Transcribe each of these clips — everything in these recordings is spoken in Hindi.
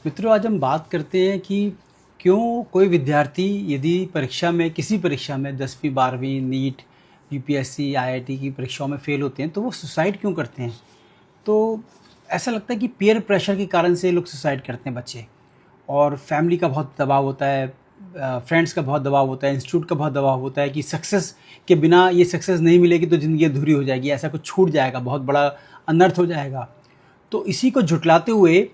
मित्रों, आज हम बात करते हैं कि क्यों कोई विद्यार्थी यदि परीक्षा में किसी परीक्षा में 10वीं 12वीं नीट यूपीएससी आईआईटी की परीक्षाओं में फ़ेल होते हैं तो वो सुसाइड क्यों करते हैं। तो ऐसा लगता है कि पीयर प्रेशर के कारण से लोग सुसाइड करते हैं बच्चे। और फैमिली का बहुत दबाव होता है, फ्रेंड्स का बहुत दबाव होता है, इंस्टीट्यूट का बहुत दबाव होता है कि सक्सेस के बिना ये सक्सेस नहीं मिलेगी तो ज़िंदगी अधूरी हो जाएगी, ऐसा कुछ छूट जाएगा, बहुत बड़ा अनर्थ हो जाएगा। तो इसी को झुटलाते हुए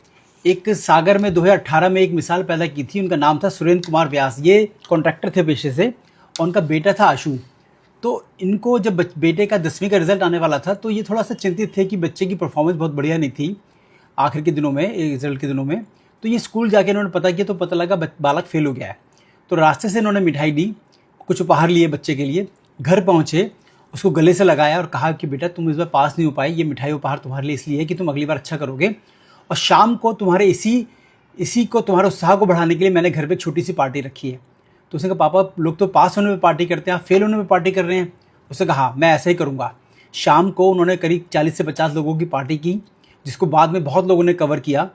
एक सागर में 2018 में एक मिसाल पैदा की थी। उनका नाम था सुरेंद्र कुमार व्यास। ये कॉन्ट्रैक्टर थे पेशे से और उनका बेटा था आशु। तो इनको जब बेटे का 10वीं का रिजल्ट आने वाला था तो ये थोड़ा सा चिंतित थे कि बच्चे की परफॉर्मेंस बहुत बढ़िया नहीं थी आखिर के दिनों में, रिजल्ट के दिनों में। तो ये स्कूल जाके इन्होंने पता किया तो पता लगा बालक फेल हो गया है। तो रास्ते से इन्होंने मिठाई दी, कुछ उपहार लिए बच्चे के लिए, घर पहुँचे, उसको गले से लगाया और कहा कि बेटा तुम इस बार पास नहीं हो पाए, ये मिठाई उपहार तुम्हारे लिए इसलिए है कि तुम अगली बार अच्छा करोगे, और शाम को तुम्हारे इसी को तुम्हारे उत्साह को बढ़ाने के लिए मैंने घर पे छोटी सी पार्टी रखी है। तो उसने कहा पापा लोग तो पास होने में पार्टी करते हैं, आप फेल होने में पार्टी कर रहे हैं। उसने कहा हाँ मैं ऐसा ही करूँगा। शाम को उन्होंने करीब 40 से 50 लोगों की पार्टी की, जिसको बाद में बहुत लोगों ने कवर किया।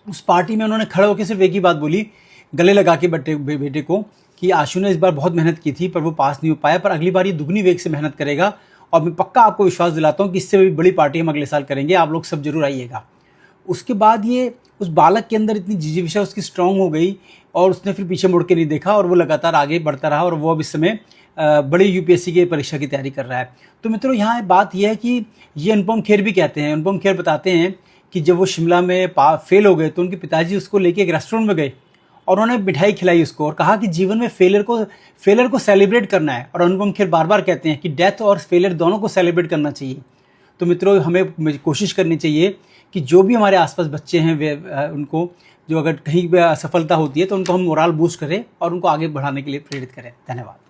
उस पार्टी में उन्होंने खड़े होकर सिर्फ एक ही बात बोली, गले लगा के बेटे को, कि आशु ने इस बार बहुत मेहनत की थी पर वो पास नहीं हो पाया, पर अगली बार ये दुगनी वेग से मेहनत करेगा और मैं पक्का आपको विश्वास दिलाता हूँ कि इससे भी बड़ी पार्टी हम अगले साल करेंगे, आप लोग सब जरूर आइएगा। उसके बाद ये उस बालक के अंदर इतनी जिजीविषा उसकी स्ट्रांग हो गई और उसने फिर पीछे मुड़ के नहीं देखा और वो लगातार आगे बढ़ता रहा और वो अब इस समय बड़े यूपीएससी की परीक्षा की तैयारी कर रहा है। तो मित्रों, यहाँ बात यह है कि ये अनुपम खेर भी कहते हैं, अनुपम खेर बताते हैं कि जब वो शिमला में फेल हो गए तो उनके पिताजी उसको लेके एक रेस्टोरेंट में गए और उन्होंने मिठाई खिलाई उसको और कहा कि जीवन में फेलियर को सेलिब्रेट करना है। और अनुपम खेर बार बार कहते हैं कि डेथ और फेलियर दोनों को सेलिब्रेट करना चाहिए। तो मित्रों, हमें कोशिश करनी चाहिए कि जो भी हमारे आसपास बच्चे हैं वे उनको जो अगर कहीं भी असफलता होती है तो उनको हम मोराल बूस्ट करें और उनको आगे बढ़ाने के लिए प्रेरित करें। धन्यवाद।